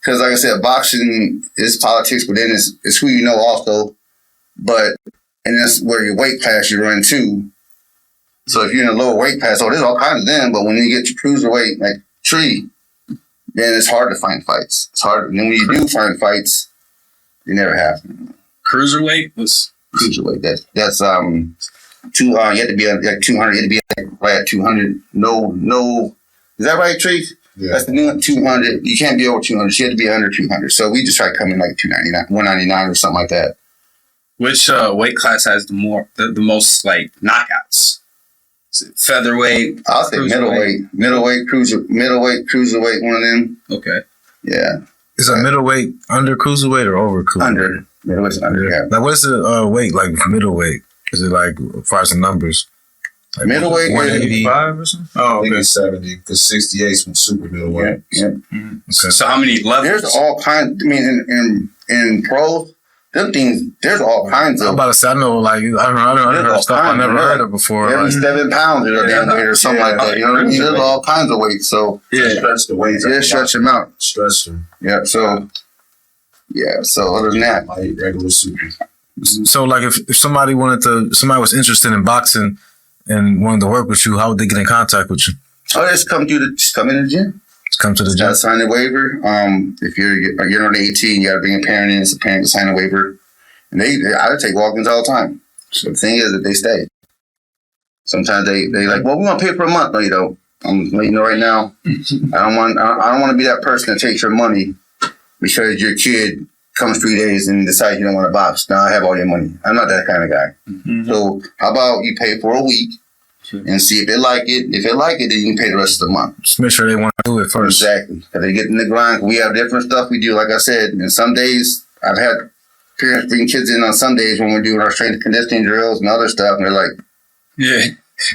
Because like I said, boxing is politics, but then it's who you know also. And that's where your weight class you're in too. So if you're in a lower weight class, there's all kinds of them. But when you get your cruiserweight, like Tree, then it's hard to find fights. It's hard. And then when you do find fights, they never happen. Cruiserweight was cruiserweight. That's you have to be like 200. You have to be like right at 200. No. Is that right, Tree? Yeah. That's the new 200. You can't be over 200. You have to be under 200. So we just try to come in like 299, 199 or something like that. Which weight class has the most like knockouts? Is it featherweight? I'll say middleweight, cruiserweight, one of them. Okay. Yeah. Is a middleweight under cruiserweight or over cruiserweight? Under. Middleweight's under. Yeah. Like what's the weight like for middleweight? Is it like as far as the numbers? Like middleweight 185 or something? Oh, I think it's 70 because 68 is from super middleweight. Yeah. Okay. So how many levels? There's all kinds. I mean, in pros, them things. There's all kinds of. I'm about to say, I know, like I don't heard stuff I never heard of before. Every like, 7 pounds is a damn weight or something like that. You know what I mean? There's all kinds of weights. So Stretch the weights. Yeah, stretch them out. Stretch them. Yeah. So other than that, I eat regular super. So like if somebody was interested in boxing and wanted to work with you, how would they get in contact with you? Oh, just come in the gym. Just come to the Just gym. gotta sign a waiver. If you're under 18, you gotta bring a parent in. So a parent can sign a waiver. And I take walk-ins all the time. So the thing is that they stay. Sometimes they like, well, we want to pay for a month. No, you don't. I'm letting you know right now. I don't want to be that person that takes your money because your kid comes 3 days and decides you don't want to box. Now I have all your money. I'm not that kind of guy. Mm-hmm. So how about you pay for a week and see if they like it. If they like it, then you can pay the rest of the month. Just make sure they want to do it first. Exactly. Because they get in the grind. We have different stuff we do. Like I said, and some days I've had parents bring kids in on Sundays when we're doing our strength and conditioning drills and other stuff, and they're like, yeah.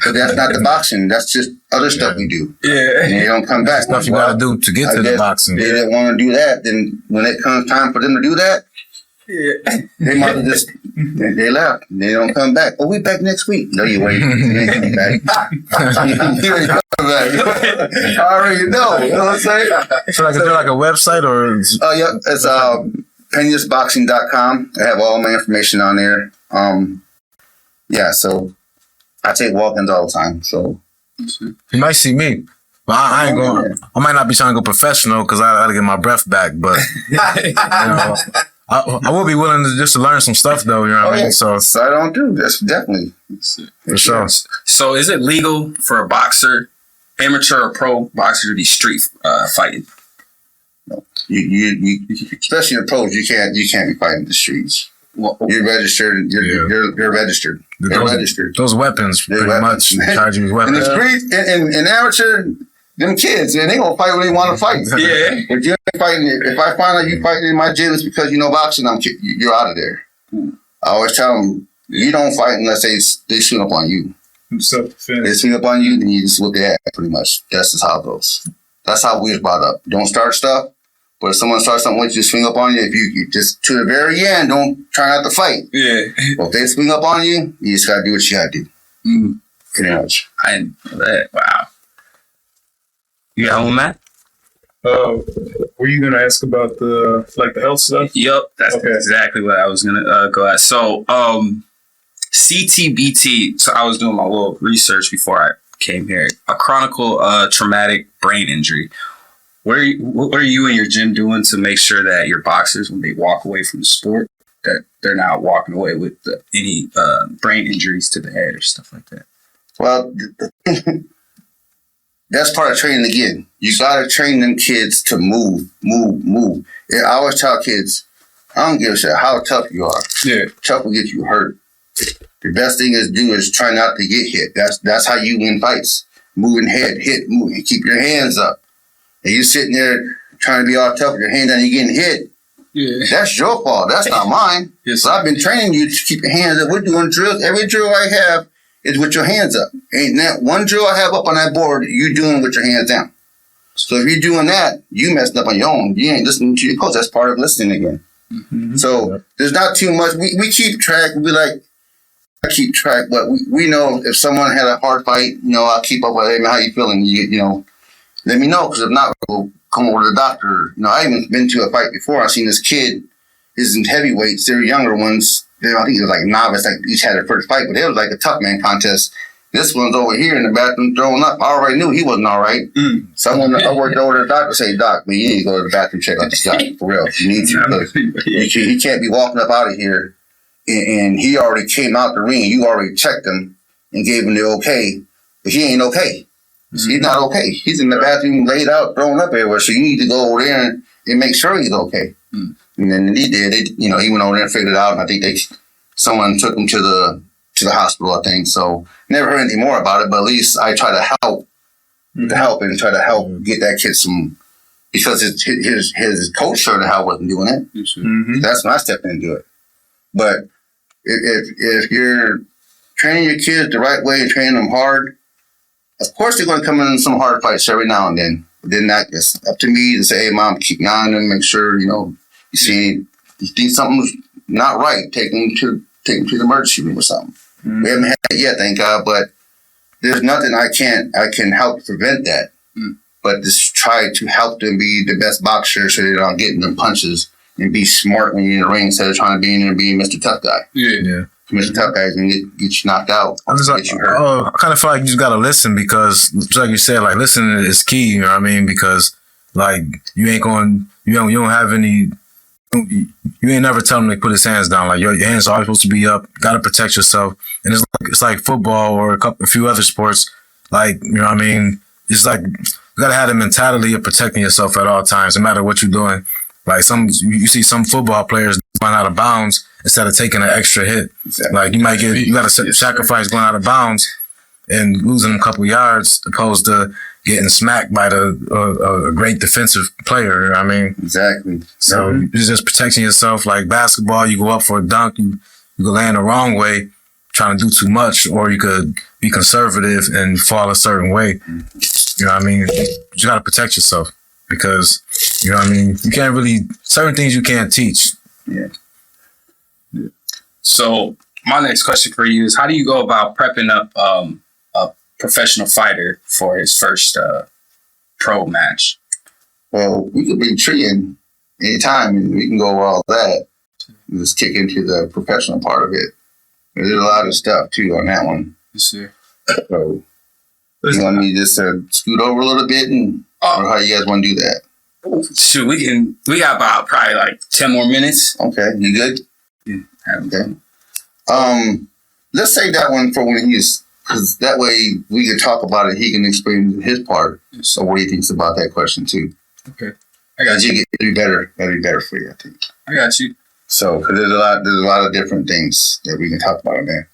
But that's not the boxing. That's just other stuff we do. Yeah. And they don't come back. Stuff you got to do to get to the boxing. They didn't want to do that. Then when it comes time for them to do that, they might have just, they left. They don't come back. Oh, we back next week. No, you wait. You ain't coming back. You ain't coming back. I already know. You know what I'm saying? So like, is there like a website or? Oh, yeah. It's penasboxing.com. I have all my information on there. Yeah, so I take walk-ins all the time. So you might see me. But I ain't going. I might not be trying to go professional because I got to get my breath back. But you know, I will be willing to just learn some stuff though. You know what I mean? So I don't do this definitely for sure. So is it legal for a boxer, amateur or pro boxer, to be street fighting? No, you especially the pros. You can't be fighting the streets. Well, you're registered. You're registered. They're registered. Those weapons, pretty much, charge you with weapons. In the streets, in amateur, them kids, and they gonna fight when they want to fight. Yeah. But you ain't fighting. If I find out you fighting in my gym, it's because you know boxing. You're out of there. I always tell them you don't fight unless they swing up on you. They swing up on you, then you just look at it. Pretty much, that's just how it goes. That's how we was brought up. Don't start stuff. But if someone starts something with you, swing up on you. If you just to the very end, don't try not to fight. Yeah. But if they swing up on you, you just gotta do what you gotta do. Pretty much. I didn't know that. Wow. You got one, Matt? Were you gonna ask about the health stuff? Yep, that's exactly what I was gonna go at. So, CTBT. So I was doing my little research before I came here. A chronic traumatic brain injury. What are you and your gym doing to make sure that your boxers, when they walk away from the sport, that they're not walking away with any brain injuries to the head or stuff like that? Well, that's part of training again. You got to train them kids to move. And I always tell kids, I don't give a shit how tough you are. Yeah. Tough will get you hurt. The best thing to do is try not to get hit. That's how you win fights. Moving head, hit, move, and keep your hands up. And you sitting there trying to be all tough with your hand down, you're getting hit. Yeah. That's your fault. That's not mine. Yes. So I've been training you to keep your hands up. We're doing drills. Every drill I have is with your hands up. Ain't that one drill I have up on that board, you're doing with your hands down. So if you're doing that, you messed up on your own. You ain't listening to your coach. That's part of listening again. Mm-hmm. So there's not too much. We keep track. I keep track, but we know if someone had a hard fight, I'll keep up with, hey, man, how you feeling? Let me know, because if not, we'll come over to the doctor. I even been to a fight before. I seen this kid, he's in heavyweights, they're younger ones. I think it was like novice, like each had their first fight, but it was like a tough man contest. This one's over here in the bathroom throwing up. I already knew he wasn't all right. Someone I worked over to the doctor say, Doc, man, you need to go to the bathroom, check out this guy, for real. You need to, because he can't be walking up out of here, and he already came out the ring, you already checked him and gave him the okay, but he ain't okay. He's not okay. He's in the bathroom, laid out, thrown up everywhere. So you need to go over there and make sure he's okay. And then he did. He went over there and figured it out. And I think someone took him to the hospital, I think. So never heard anything more about it. But at least I try to help, and try to help get that kid some, because his coach sure the hell wasn't doing it. Mm-hmm. That's when I stepped in and do it. But if you're training your kids the right way and training them hard, of course, they're going to come in some hard fights every now and then. But then it's up to me to say, hey, Mom, keep an eye on them, make sure, you think something's not right, take them to the emergency room or something. Mm-hmm. We haven't had that yet, thank God, but there's nothing I can help prevent that. But just try to help them be the best boxer so they're not getting them punches and be smart when you're in the ring instead of trying to be in there and being Mr. Tough Guy. Yeah. Mr. Tough Guy is going to get you knocked out. I'm just like, Get you hurt. I kind of feel like you just gotta listen because, just like you said, like listening is key. You know what I mean? Because like you don't have any. You ain't never tell him to put his hands down. Like your hands are always supposed to be up. Got to protect yourself. And it's like football or a few other sports. Like, you know what I mean? It's like you gotta have the mentality of protecting yourself at all times, no matter what you're doing. Like you see some football players going out of bounds instead of taking an extra hit. Exactly. Like you got to sacrifice going out of bounds and losing a couple yards opposed to getting smacked by a great defensive player. You know what I mean? Exactly. So you're just protecting yourself. Like basketball, you go up for a dunk, you could land the wrong way, trying to do too much, or you could be conservative and fall a certain way. You know what I mean? You got to protect yourself because, you know what I mean? You can't really, certain things you can't teach. Yeah. So my next question for you is, how do you go about prepping up a professional fighter for his first pro match? Well, we could bring Tree in anytime and we can go over all that. Just kick into the professional part of it. There's a lot of stuff too on that one. Yes, sir. So you want me to just scoot over a little bit or how you guys want to do that? Shoot, we got about probably like 10 more minutes. Okay, you good? Yeah. Okay. Let's save that one for when he's, because that way we can talk about it. He can explain his part. So what he thinks about that question too. Okay. I got you. It'd be better. That'd be better for you, I think. I got you. So, because there's a lot of different things that we can talk about in there.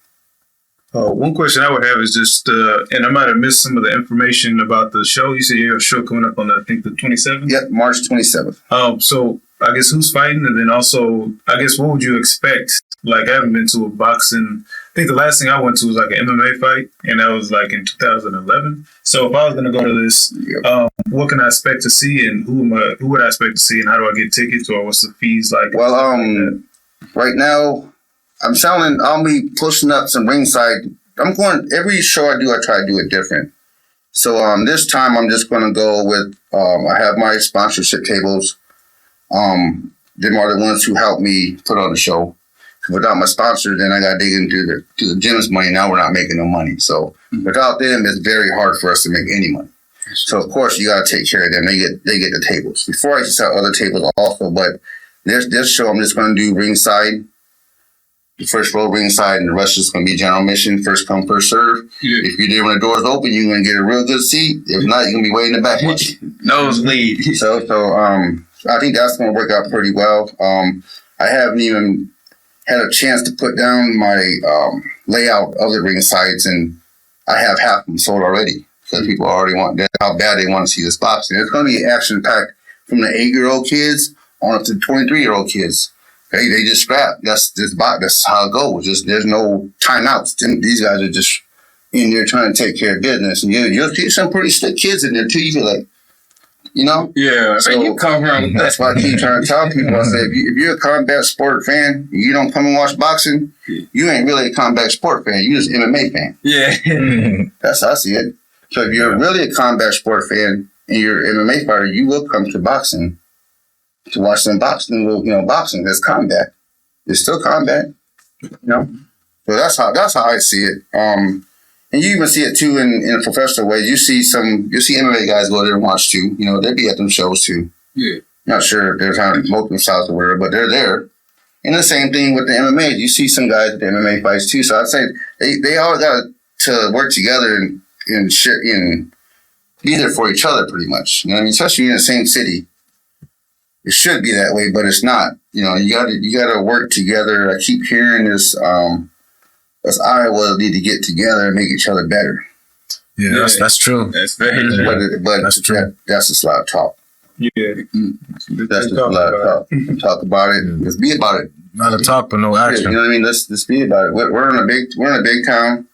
One question I would have is just, and I might have missed some of the information about the show. You said you have a show coming up on, I think, the 27th? Yep, March 27th. So I guess who's fighting? And then also, I guess what would you expect? Like, I haven't been to a boxing. I think the last thing I went to was like an MMA fight, and that was like in 2011. So if I was going to go to this, what can I expect to see, and who would I expect to see, and how do I get tickets, or what's the fees like? Well, right now, I'll be pushing up some ringside. I'm going, every show I do, I try to do it different. So this time I'm just going to go with, I have my sponsorship tables. Them are the ones who helped me put on the show. Without my sponsor, then I got to dig into the gym's money. Now we're not making no money. So without them, it's very hard for us to make any money. So of course you got to take care of them. They get the tables. Before I used to sell other tables also, but this show I'm just going to do ringside. The first row ringside, and the rest is going to be general admission, first come, first serve. Yeah. If you're there when the door's open, you're going to get a real good seat. If not, you're going to be waiting in the back. Nosebleed. So I think that's going to work out pretty well. I haven't even had a chance to put down my layout of the ring sides, and I have half of them sold already because people already want how bad they want to see this boxing. It's going to be action-packed from the 8-year-old kids on up to 23-year-old kids. They just scrap. That's how it goes. There's no timeouts. These guys are just in there trying to take care of business, and you'll see some pretty slick kids in there too. You feel like, you know? Yeah. So you come from. That's why I keep trying to tell people. I say, if you're a combat sport fan, you don't come and watch boxing, you ain't really a combat sport fan. You just MMA fan. Yeah. That's how I see it. So if you're really a combat sport fan and you're an MMA fighter, you will come to boxing to watch them boxing. Boxing is combat. It's still combat. So that's how I see it. And you even see it too in a professional way. You see MMA guys go there and watch too. They'll be at them shows too. Yeah. Not sure if they're trying to promote themselves or whatever, but they're there. And the same thing with the MMA. You see some guys at the MMA fights too. So I'd say they all got to work together and share and be there for each other pretty much. Especially in the same city. It should be that way, but it's not. You gotta work together. I keep hearing this. Us Iowa need to get together and make each other better. Yeah, that's true. That's very true. But that's true. That's just a lot of talk. Yeah, that's just a lot of talk. Talk about it. Let's be about it. Not a talk, but no action. You know what I mean? Let's be about it. We're in a big town.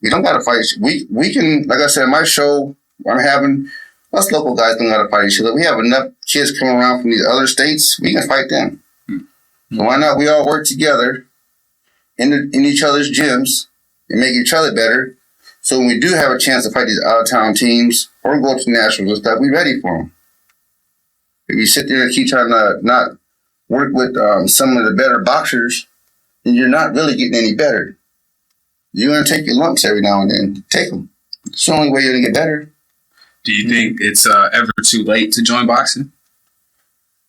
We don't gotta fight. We can, like I said, my show I'm having. Us local guys don't gotta fight each other. We have enough kids coming around from these other states. We can fight them. So why not? We all work together in each other's gyms and make each other better. So when we do have a chance to fight these out of town teams or go to nationals and stuff, we ready for them. If we sit there and keep trying to not work with some of the better boxers, then you're not really getting any better. You're going to take your lumps every now and then. Take them. It's the only way you're going to get better. Do you think it's ever too late to join boxing?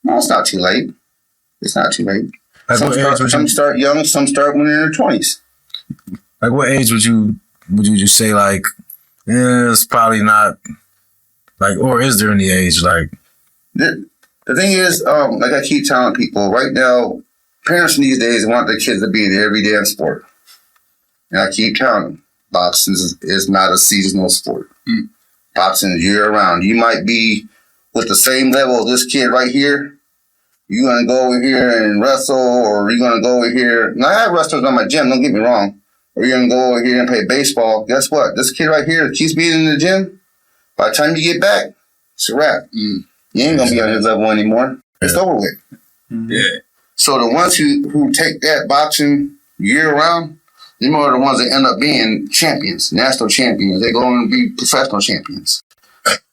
No, it's not too late. It's not too late. Like Some start young, some start when they're in their 20s. Like what age would you just say like, it's probably not, like, or is there any age like? The thing is, like I keep telling people, right now, parents these days want their kids to be in every damn sport. And I keep telling them, boxing is not a seasonal sport. Boxing is year round. You might be with the same level of this kid right here. You're going to go over here and wrestle, or you're going to go over here. Now, I have wrestlers on my gym, don't get me wrong. Or you're going to go over here and play baseball. Guess what? This kid right here keeps being in the gym. By the time you get back, it's a wrap. You ain't going to be on his level anymore. It's over with. Yeah. So the ones who take that boxing year round, them are the ones that end up being champions, national champions. They go on and be professional champions.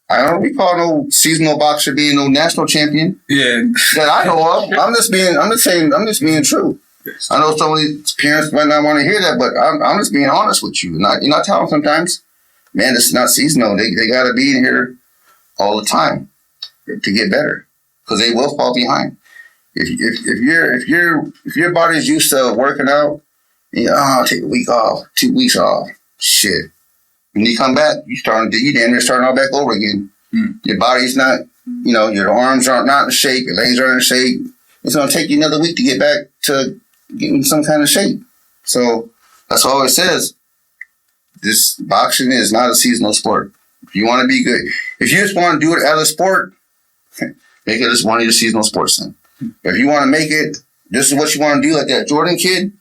I don't recall no seasonal boxer being no national champion. Yeah. That I know of. I'm just being true. I know some of these parents might not want to hear that, but I'm just being honest with you. And I tell them sometimes, man, this is not seasonal. They got to be in here all the time to get better, because they will fall behind. If your body's used to working out, I'll take a week off, 2 weeks off. Shit. When you come back, you damn near starting all back over again. Your body's not, your arms aren't not in shape, your legs aren't in shape. It's going to take you another week to get back to getting some kind of shape. So that's all it says. This boxing is not a seasonal sport. If you want to be good, if you just want to do it as a sport, make it as one of your seasonal sports then. But if you want to make it, this is what you want to do, like that Jordan kid,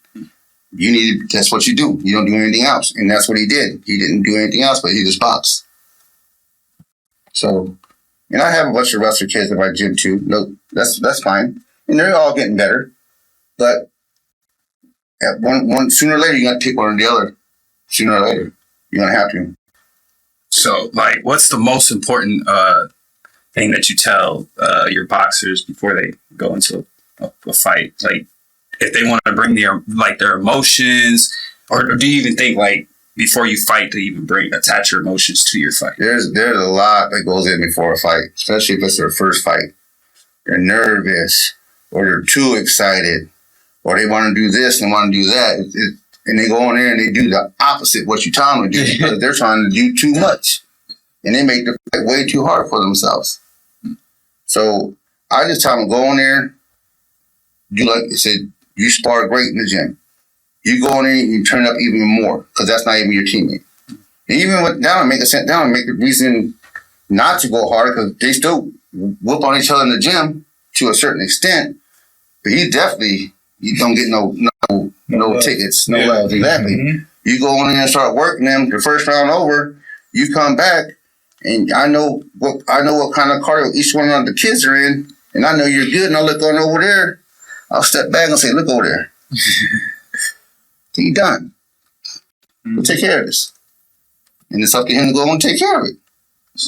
that's what you do. You don't do anything else. And that's what he did. He didn't do anything else, but he just boxed. So, and I have a bunch of wrestler kids in my gym too. No, that's fine. And they're all getting better. But at one sooner or later, you got to pick one or the other. Sooner or later, you're going to have to. So, like, what's the most important thing that you tell your boxers before they go into a fight? Like, if they want to bring their emotions, or do you even think, like, before you fight to even attach your emotions to your fight? There's a lot that goes in before a fight, especially if it's their first fight. They're nervous, or they're too excited, or they want to do this and want to do that. And they go in there and they do the opposite what you tell them to do, because they're trying to do too much. And they make the fight way too hard for themselves. So I just tell them, go in there, do like I said, you spar great in the gym. You go in there and you turn up even more, because that's not even your teammate. And even with down, make a reason not to go hard, because they still whoop on each other in the gym to a certain extent. But you don't get no tickets, no love. Exactly. Mm-hmm. You go in there and start working them. The first round over, you come back, and I know what kind of cardio each one of the kids are in, and I know you're good. And I look on over there. I'll step back and say, look over there. You're done. We'll take care of this. And it's up to him to go and take care of it.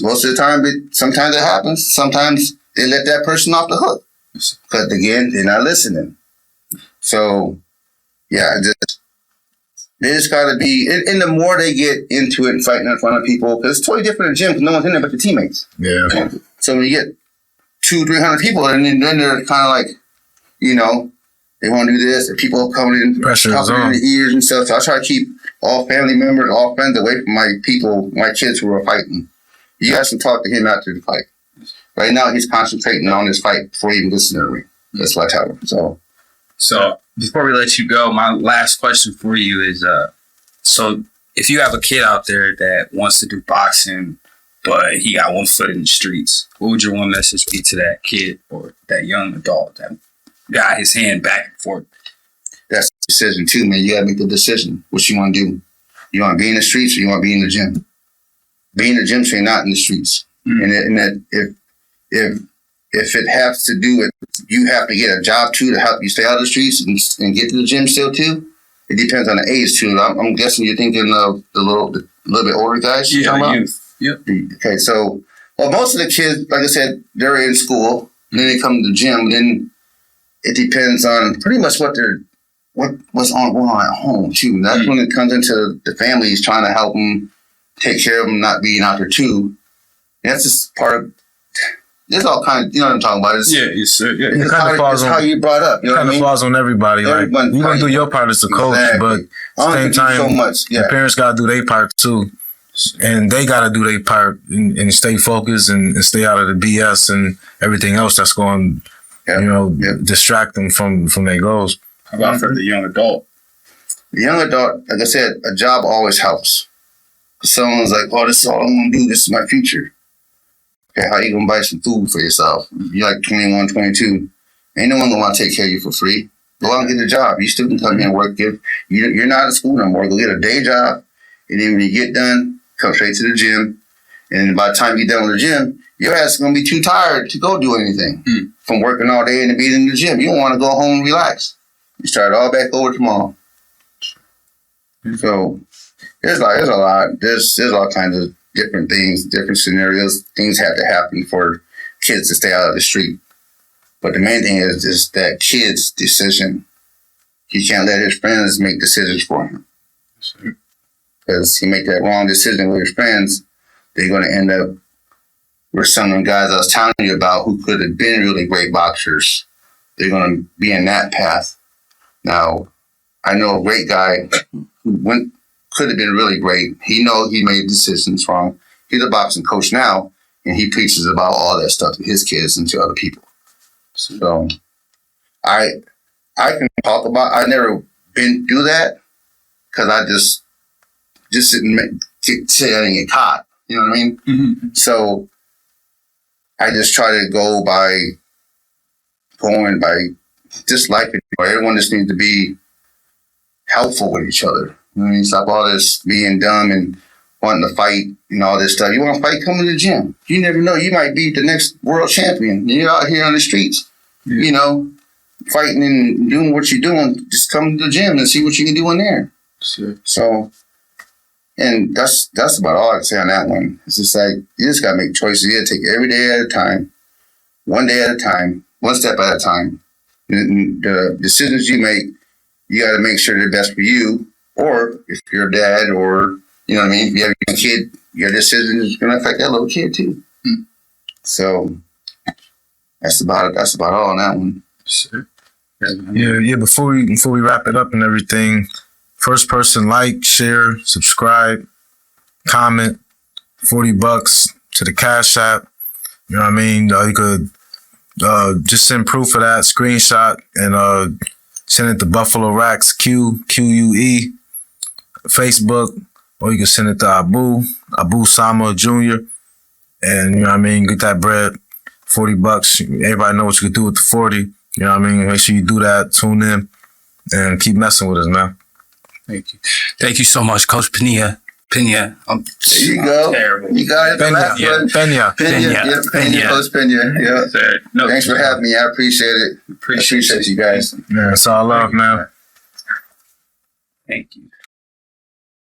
Most of the time, sometimes it happens. Sometimes they let that person off the hook. Because, again, they're not listening. So, yeah, they just got to be, and the more they get into it and fighting in front of people, because it's totally different in the gym, because no one's in there but the teammates. Yeah. So when you get 200-300 people, and then they're kind of like, they want to do this, and people coming in, pressure talking in the ears and stuff. So I try to keep all family members, all friends away from my kids who are fighting. You guys can talk to him after the fight. Right now, he's concentrating on this fight before he even gets in the ring. That's what I tell him. So before we let you go, my last question for you is, so if you have a kid out there that wants to do boxing, but he got one foot in the streets, what would your one message be to that kid or that young adult that got his hand back and forth? That's the decision too, man. You got to make the decision. What you want to do? You want to be in the streets, or you want to be in the gym? Be in the gym so you're not in the streets. Mm-hmm. And that if it has to do with, you have to get a job too to help you stay out of the streets and get to the gym still too. It depends on the age too. I'm guessing you're thinking of the little bit older guys. Yeah, youth. Yep. Okay, so most of the kids, like I said, they're in school, and then they come to the gym. And then it depends on pretty much what's going on at home too. That's when it comes into the families trying to help them, take care of them, not being out there too. That's just part of. There's all kinds. You know what I'm talking about? It's how you brought up. You know what I mean? Falls on everybody. Like you're gonna do your part as a coach, but at the same time, the parents gotta do their part too, and they gotta do their part and stay focused and stay out of the BS and everything else that's going, distract them from their goals. How about for the young adult? The young adult, like I said, a job always helps. Someone's like, "Oh, this is all I'm gonna do. This is my future." Okay, how you gonna buy some food for yourself? You're like 21, 22. Ain't no one gonna want to take care of you for free. Go out and get a job. You still can come here and work. You're not in school no more. Go get a day job, and then when you get done, come straight to the gym. And by the time you're done with the gym, your ass is gonna be too tired to go do anything from working all day and being in the gym. You don't want to go home and relax. You start all back over tomorrow. So there's a lot. There's all kinds of different things, different scenarios. Things have to happen for kids to stay out of the street. But the main thing is just that kid's decision. He can't let his friends make decisions for him. Because he make that wrong decision with his friends, they're going to end up with some of them guys I was telling you about who could have been really great boxers. They're going to be in that path. Now, I know a great guy who could have been really great. He made decisions wrong. He's a boxing coach now, and he preaches about all that stuff to his kids and to other people. So I can talk about. I never been through that because I just didn't say I didn't get caught. You know what I mean? Mm-hmm. So I just try to go by just life. Everyone just needs to be helpful with each other. You know what I mean? Stop all this being dumb and wanting to fight and all this stuff. You want to fight, come to the gym. You never know. You might be the next world champion. You're out here on the streets, fighting and doing what you're doing. Just come to the gym and see what you can do in there. Sure. So, and that's about all I can say on that one. It's just like, you just got to make choices. You got to take every day at a time, one day at a time, one step at a time. And the decisions you make, you got to make sure they're best for you. Or if you're a dad or, you know what I mean, if you have a kid, your decision is going to affect that little kid too. Mm. So that's about all on that one. Sure. Yeah. Before we wrap it up and everything, first person like, share, subscribe, comment, $40 to the Cash App. You know what I mean? You could just send proof of that, screenshot, and send it to Buffalo Racks, QUE, Facebook, or you can send it to Abu Sama Jr. And you know what I mean, get that bread, $40. Everybody know what you can do with the 40. You know what I mean? Make sure you do that, tune in, and keep messing with us, man. Thank you. Thank you so much, Coach Pena. There you go. Terrible. You got it. Pena. Coach Pena. Yeah. No, thanks for having me. I appreciate it. Appreciate you guys. Yeah, it's all love, man. Thank you.